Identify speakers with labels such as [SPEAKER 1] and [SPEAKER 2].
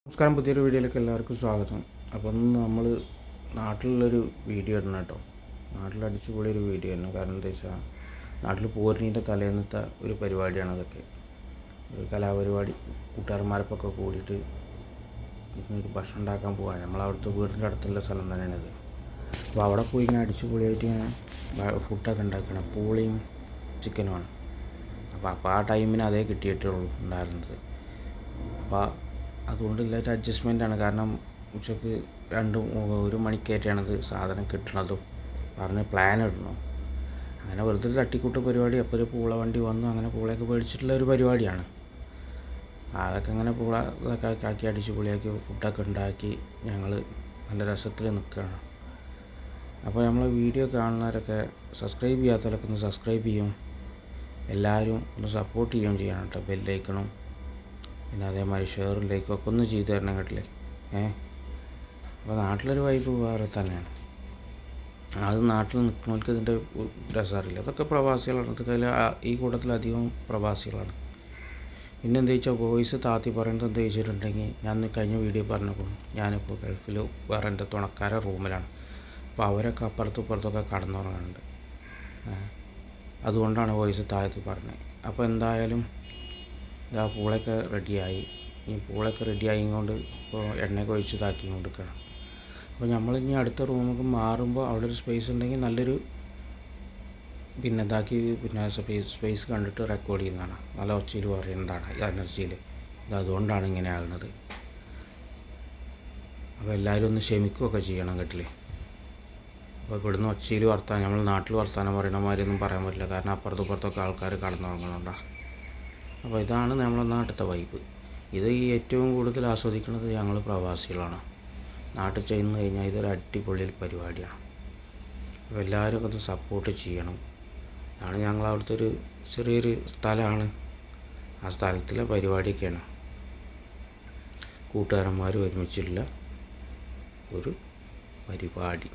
[SPEAKER 1] നമസ്കാരം, പുതിയൊരു വീഡിയോയിലേക്ക് എല്ലാവർക്കും സ്വാഗതം. അപ്പോൾ ഇന്ന് നമ്മൾ നാട്ടിലുള്ളൊരു വീഡിയോ ഇടണം കേട്ടോ. നാട്ടിലടിച്ചു പൊളിയൊരു വീഡിയോ തന്നെ. കാരണം എന്താ വെച്ചാൽ നാട്ടിൽ പോരിനീൻ്റെ തലേന്നത്തെ ഒരു പരിപാടിയാണ് അതൊക്കെ. ഒരു കലാപരിപാടി കൂട്ടുകാരന്മാരൊക്കെ കൂടിയിട്ട് ഒരു ഭക്ഷണം ഉണ്ടാക്കാൻ പോകാൻ നമ്മളവിടുത്തെ വീടിൻ്റെ അടുത്തുള്ള സ്ഥലം തന്നെയാണിത്. അപ്പോൾ അവിടെ പോയി ഇങ്ങനെ അടിച്ചു പൊളിയായിട്ട് ഇങ്ങനെ ഫുഡൊക്കെ ഉണ്ടാക്കണം. പൂളിയും ചിക്കനുമാണ്. അപ്പോൾ ആ ടൈമിന് അതേ കിട്ടിയിട്ടുള്ളൂ ഉണ്ടായിരുന്നത്. അപ്പോൾ അതുകൊണ്ട് എല്ലാവരും അഡ്ജസ്റ്റ്മെൻറ്റാണ്. കാരണം ഉച്ചക്ക് 1 മണിക്കേറ്റാണത് സാധനം കിട്ടണതും പറഞ്ഞ് പ്ലാൻ ഇടണം. അങ്ങനെ വെറുതെ തട്ടിക്കൂട്ട് പരിപാടി. അപ്പോൾ ഒരു പൂള വണ്ടി വന്നു. അങ്ങനെ പൂളയൊക്കെ മേടിച്ചിട്ടുള്ള ഒരു പരിപാടിയാണ്. അതൊക്കെ അങ്ങനെ പൂള ഇതൊക്കെ ആക്കി അടിച്ച് പൊളിയാക്കി ഫുഡൊക്കെ ഉണ്ടാക്കി ഞങ്ങൾ നല്ല രസത്തിൽ നിൽക്കുകയാണ്. അപ്പോൾ നമ്മൾ വീഡിയോ കാണുന്നവരൊക്കെ സബ്സ്ക്രൈബ് ചെയ്യാത്തവരൊക്കെ ഒന്ന് സബ്സ്ക്രൈബ് ചെയ്യും. എല്ലാവരും ഒന്ന് സപ്പോർട്ട് ചെയ്യുകയും ചെയ്യണം കേട്ടോ. ബെല്ലൈക്കണം, പിന്നെ അതേമാതിരി ഷെയറും ലൈക്കും ഒക്കെ ഒന്ന് ചെയ്ത് തരണം കേട്ടില്ലേ. അപ്പോൾ നാട്ടിലൊരു വൈബ് വേറെ തന്നെയാണ്. അത് നാട്ടിൽ നിൽക്കുന്നവർക്ക് ഇതിൻ്റെ രസമറിയില്ല. അതൊക്കെ പ്രവാസികളാണ്. ഇതൊക്കെ ഈ കൂട്ടത്തിലധികം പ്രവാസികളാണ്. പിന്നെ എന്താ വെച്ചാൽ വോയിസ് താത്തി പറയുന്നത് എന്താ വെച്ചിട്ടുണ്ടെങ്കിൽ, ഞാൻ കഴിഞ്ഞ വീഡിയോ പറഞ്ഞപ്പോൾ ഞാനിപ്പോൾ ഗൾഫിൽ വേറെ എൻ്റെ തുണക്കാരെ റൂമിലാണ്. അപ്പോൾ അവരൊക്കെ അപ്പുറത്തും ഇപ്പുറത്തൊക്കെ കടന്നുറങ്ങുന്നുണ്ട്. അതുകൊണ്ടാണ് വോയിസ് താഴ്ത്തി പറഞ്ഞത്. അപ്പോൾ എന്തായാലും ഇതാ പൂളൊക്കെ റെഡിയായി. ഈ പൂളൊക്കെ റെഡിയായി കൊണ്ട് ഇപ്പോൾ എണ്ണയൊക്കെ ഒഴിച്ച് ഇതാക്കി കൊടുക്കണം. അപ്പോൾ നമ്മളിനി അടുത്ത റൂമിലേക്ക് മാറുമ്പോൾ അവിടെ ഒരു സ്പേസ് ഉണ്ടെങ്കിൽ നല്ലൊരു പിന്നെ ഇതാക്കി പിന്നെ സ്പേസ് കണ്ടിട്ട് റെക്കോർഡ് ചെയ്യുന്നതാണ്. നല്ല ഒച്ചയിൽ പറയുന്നതാണ് എനർജിയിൽ. അതുകൊണ്ടാണ് ഇങ്ങനെ ആകുന്നത്. അപ്പോൾ എല്ലാവരും ഒന്ന് ക്ഷമിക്കുകയൊക്കെ ചെയ്യണം കേട്ടില്ലേ. അപ്പോൾ ഇവിടുന്ന് ഒച്ചയിൽ വർത്താനം, നമ്മൾ നാട്ടിൽ വർത്താനം പറയണ മാതിരിയൊന്നും പറയാൻ പറ്റില്ല. കാരണം അപ്പുറത്തും ഇപ്പുറത്തൊക്കെ ആൾക്കാർ കടന്നുറങ്ങണുണ്ടാ. അപ്പോൾ ഇതാണ് നമ്മളെ നാട്ടിലത്തെ വൈബ്. ഇത് ഏറ്റവും കൂടുതൽ ആസ്വദിക്കുന്നത് ഞങ്ങൾ പ്രവാസികളാണ്. നാട്ടിൽ ചെന്ന് കഴിഞ്ഞാൽ ഇതൊരു അടിപൊളി പരിപാടിയാണ്. അപ്പോൾ എല്ലാവരും ഒന്ന് സപ്പോർട്ട് ചെയ്യണം. അതാണ് ഞങ്ങൾ അവിടുത്തെ ഒരു ചെറിയൊരു സ്ഥലമാണ്. ആ സ്ഥലത്തിലെ പരിപാടിയൊക്കെയാണ്. കൂട്ടുകാരന്മാർ ഒരുമിച്ചുള്ള ഒരു പരിപാടി.